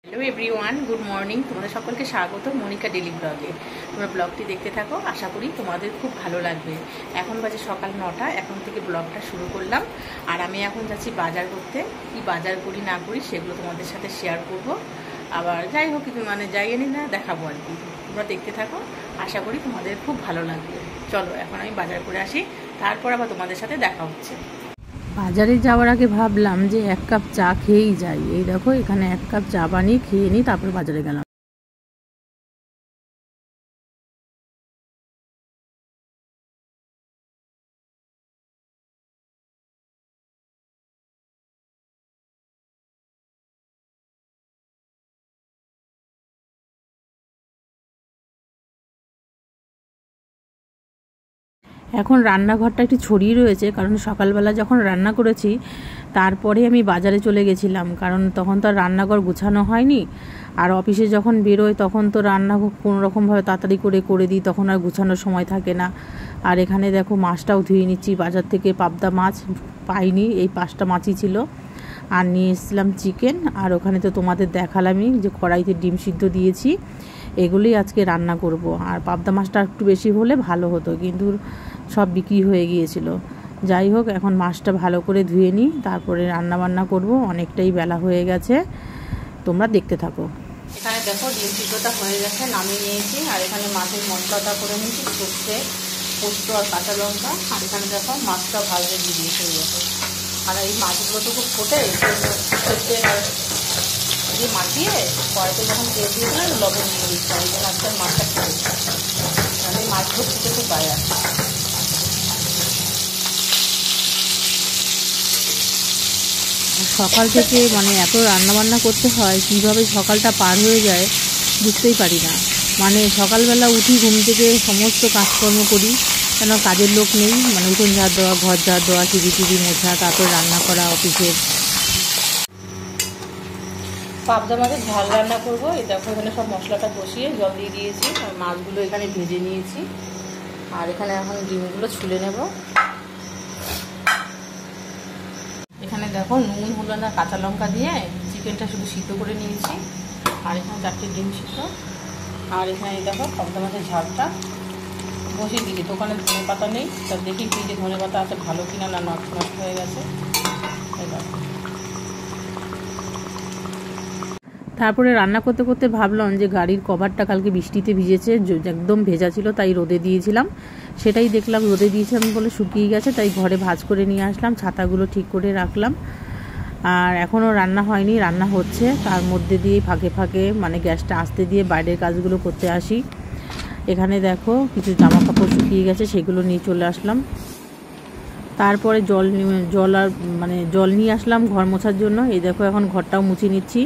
Hello everyone, good morning. তোমাদের সকলকে স্বাগত মনিকা ডেলি ব্লগে। তোমরা ব্লগটি দেখতে থাকো, আশা করি তোমাদের খুব ভালো লাগবে। এখন বাজে সকাল 9টা, এখন থেকে ব্লগটা শুরু করলাম। আর আমি এখন যাচ্ছি বাজার করতে। কি বাজার করি না করি সেগুলো তোমাদের সাথে শেয়ার করব। আবার যাই হোক, যাই আনি না দেখাবো আর কি। তোমরা দেখতে থাকো, আশা করি তোমাদের খুব ভালো লাগবে। চলো এখন আমি বাজার করে আসি, তারপর আবার তোমাদের সাথে দেখা হচ্ছে। বাজারে যাওয়ার আগে ভাবলাম যে এক কাপ চা খেয়েই যাই। এই দেখো, এখানে এক কাপ চা বানিয়ে খেয়ে নিই, তারপর বাজারে গেলাম। এখন রান্নাঘরটা একটু ছড়িয়ে রয়েছে, কারণ সকালবেলা যখন রান্না করেছি তারপরে আমি বাজারে চলে গেছিলাম, কারণ তখন তো আর রান্নাঘর গুছানো হয়নি। আর অফিসে যখন বেরোয় তখন তো রান্না কোনো রকমভাবে তাড়াতাড়ি করে দিই, তখন আর গুছানোর সময় থাকে না। আর এখানে দেখো মাছটাও ধুয়ে নিচ্ছি বাজার থেকে। পাবদা মাছ পাইনি, এই 5টা মাছই ছিল। আর নিয়ে এসেছিলাম চিকেন। আর ওখানে তো তোমাদের দেখালামই যে কড়াইতে ডিম সিদ্ধ দিয়েছি। এগুলোই আজকে রান্না করব। আর পাবদা মাছটা একটু বেশি হলে ভালো হতো, কিন্তু সব বিক্রি হয়ে গিয়েছিল। যাই হোক, এখন মাছটা ভালো করে ধুয়ে নিই, তারপরে রান্না বান্না করব। অনেকটাই বেলা হয়ে গেছে, তোমরা দেখতে থাকো। এখানে দেখো ডিম সিদ্ধটা হয়ে গেছে, নামিয়ে নিয়েছি। আর এখানে মাছের মশলাটা করে নিয়েছি, সর্ষে, পোস্ত আর কাঁচা লঙ্কা। আর এখানে দেখো মাছটা ভাজতে দিয়ে দিয়েছে হয়ে গেছে। আর এই মাছগুলো তো খুব ফোটে, সর্ষে আর দিয়ে মাখিয়ে কড়াইতে যখন তেল দিয়ে দিলাম লবণ দিয়ে দিচ্ছি। এই জন্য আজকাল মাছটা খেয়েছি, মানে মাছগুলো ফুটে খুব পায় আর সকাল থেকে মানে এত রান্নাবান্না করতে হয়, কীভাবে সকালটা পার হয়ে যায় বুঝতেই পারি না। মানে সকালবেলা উঠি, ঘুম থেকে সমস্ত কাজকর্ম করি, কেন কাজের লোক নেই। মানে উঠোন ঝাড় দেওয়া, ঘর ঝাড় দেওয়া, টিভি মোছা, তারপর রান্না করা অফিসের। পাবদা মাছের ঝাল রান্না করবো। এই দেখো এখানে সব মশলাটা কষিয়ে জল দিয়ে দিয়েছি, আর মাছগুলো এখানে ভেজে নিয়েছি। আর এখানে এখন ডিমগুলো ছুলে নেব। এখানে দেখো নুন, হলুদ আর কাঁচা লঙ্কা দিয়ে চিকেনটা শুধু সিদ্ধ করে নিয়েছি। আর এখানে 4টে ডিম সিদ্ধ। আর এখানে দেখো পাবদা মাছের ঝালটা বসিয়ে দিয়েছি। দোকানে ধনে পাতা নেই, তা দেখি ফ্রিজে ধনে পাতা আছে, ভালো কিনা না নষ্ট হয়ে গেছে। এই দেখো, তারপরে রান্না করতে করতে ভাবলাম যে গাড়ির কভারটা কালকে বৃষ্টিতে ভিজেছে, একদম ভেজা ছিল, তাই রোদে দিয়েছিলাম। সেটাই দেখলাম রোদে দিয়েছিলাম বলে শুকিয়ে গেছে, তাই ঘরে ভাঁজ করে নিয়ে আসলাম, ছাতাগুলো ঠিক করে রাখলাম। আর এখনও রান্না হয়নি, রান্না হচ্ছে। তার মধ্যে দিয়ে ফাঁকে ফাঁকে মানে গ্যাসটা আস্তে দিয়ে বাইরের কাজগুলো করতে আসি। এখানে দেখো কিছু জামা কাপড় শুকিয়ে গেছে, সেগুলো নিয়ে চলে আসলাম। তারপরে জল নিয়ে আসলাম ঘর মোছার জন্য। এই দেখো এখন ঘরটাও মুছে নিচ্ছি।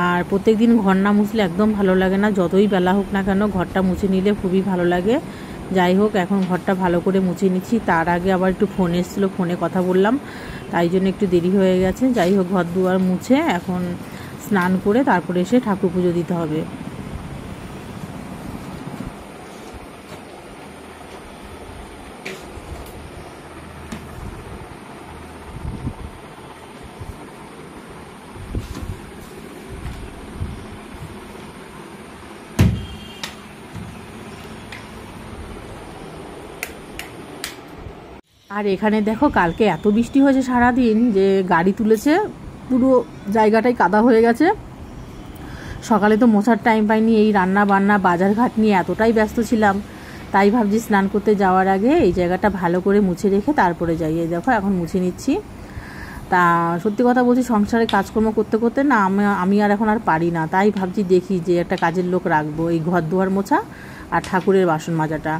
আর প্রত্যেক দিন ঘর না মুছলে একদম ভালো লাগে না, যতই বেলা হোক না কেন ঘরটা মুছে নিলে খুবই ভালো লাগে। যাই হোক, এখন ঘরটা ভালো করে মুছে নিচ্ছি। তার আগে আবার একটু ফোন এসেছিলো, ফোনে কথা বললাম, তাই জন্য একটু দেরি হয়ে গেছে। যাই হোক, ঘর দুয়ার মুছে এখন স্নান করে তারপরে এসে ঠাকুর পুজো দিতে হবে। আর এখানে দেখো কালকে এত বৃষ্টি হয়েছে সারাদিন যে গাড়ি তুলেছে, পুরো জায়গাটাই কাদা হয়ে গেছে। সকালে তো মোছার টাইম পাইনি, এই রান্না বান্না বাজার ঘাট নিয়ে এতটাই ব্যস্ত ছিলাম, তাই ভাবছি স্নান করতে যাওয়ার আগে এই জায়গাটা ভালো করে মুছে রেখে তারপরে যাই। এই দেখো এখন মুছে নিচ্ছি। তা সত্যি কথা বলছি, সংসারে কাজকর্ম করতে করতে না আমি আর এখন আর পারি না, তাই ভাবছি দেখি যে একটা কাজের লোক রাখবো, এই ঘর দুয়ার মোছা আর ঠাকুরের বাসন মাজাটা।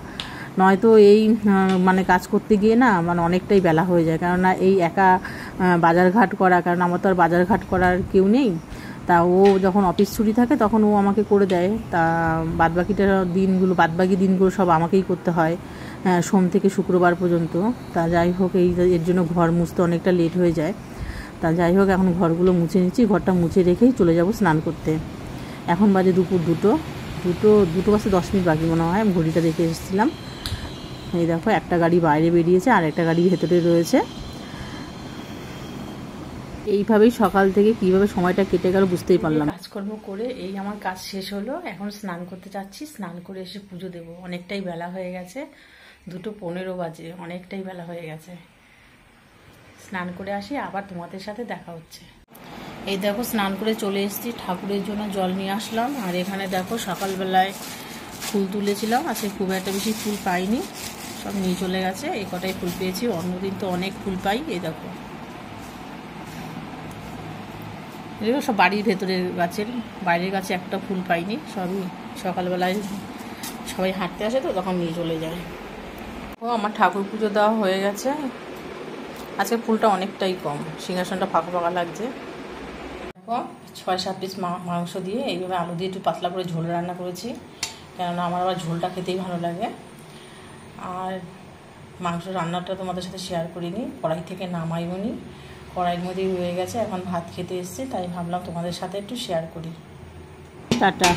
নয়তো এই মানে কাজ করতে গিয়ে না মানে অনেকটাই বেলা হয়ে যায়, কেননা এই একা বাজারঘাট করা, কারণ আমার তো আর বাজারঘাট করার কেউ নেই। তা ও যখন অফিস ছুটি থাকে তখন ও আমাকে করে দেয়। তা বাদবাকি দিনগুলো সব আমাকেই করতে হয়, সোম থেকে শুক্রবার পর্যন্ত। তা যাই হোক, এর জন্য ঘর মুছতে অনেকটা লেট হয়ে যায়। তা যাই হোক, এখন ঘরগুলো মুছে নিচ্ছি। ঘরটা মুছে রেখেই চলে যাব স্নান করতে। এখন বাজে দুপুর 2 বাজতে 10 মিনিট বাকি মনে হয়, আমি ঘড়িটা দেখে এসেছিলাম। এই দেখো একটা গাড়ি বাইরে বেরিয়েছে আর একটা গাড়ি ভেতরে রয়েছে। এইভাবেই সকাল থেকে কিভাবে সময়টা কেটে গেল বুঝতেই পারলাম। কাজ কাজকর্ম করে এই আমার কাজ শেষ হলো। এখন স্নান করতে যাচ্ছি, স্নান করে এসে পুজো দেব। অনেকটাই বেলা হয়ে গেছে, 2:15 বাজে, অনেকটাই বেলা হয়ে গেছে। স্নান করে আসি, আবার তোমাদের সাথে দেখা হচ্ছে। এই দেখো স্নান করে চলে এসেছি, ঠাকুরের জন্য জল নিয়ে আসলাম। আর এখানে দেখো সকালবেলায় ফুল তুলেছিলাম, আজকে খুব একটা বেশি ফুল পাইনি, সব নিয়ে চলে গেছে। এই কটাই ফুল পেয়েছি, অন্যদিন তো অনেক ফুল পাই। এই দেখো এগুলো সব বাড়ির ভেতরের গাছের, বাইরের গাছে একটা ফুল পাইনি, সবই সকালবেলায় সবাই হাঁটতে আসে তো তখন নিয়ে চলে যায়। ও আমার ঠাকুর পুজো দেওয়া হয়ে গেছে। আজকে ফুলটা অনেকটাই কম, সিংহাসনটা ফাঁকা ফাঁকা লাগছে। 6-7 পিস মাংস দিয়ে এইভাবে আলু দিয়ে একটু পাতলা করে ঝোল রান্না করেছি, কেননা আমার আবার ঝোলটা খেতেই ভালো লাগে। আর মাংস রান্নাটা তোমাদের সাথে শেয়ার করিনি, কড়াই থেকে নামাইও নি, কড়াইয়ের মধ্যেই রয়ে গেছে। এখন ভাত খেতে এসেছি, তাই ভাবলাম তোমাদের সাথে একটু শেয়ার করি। টাটা।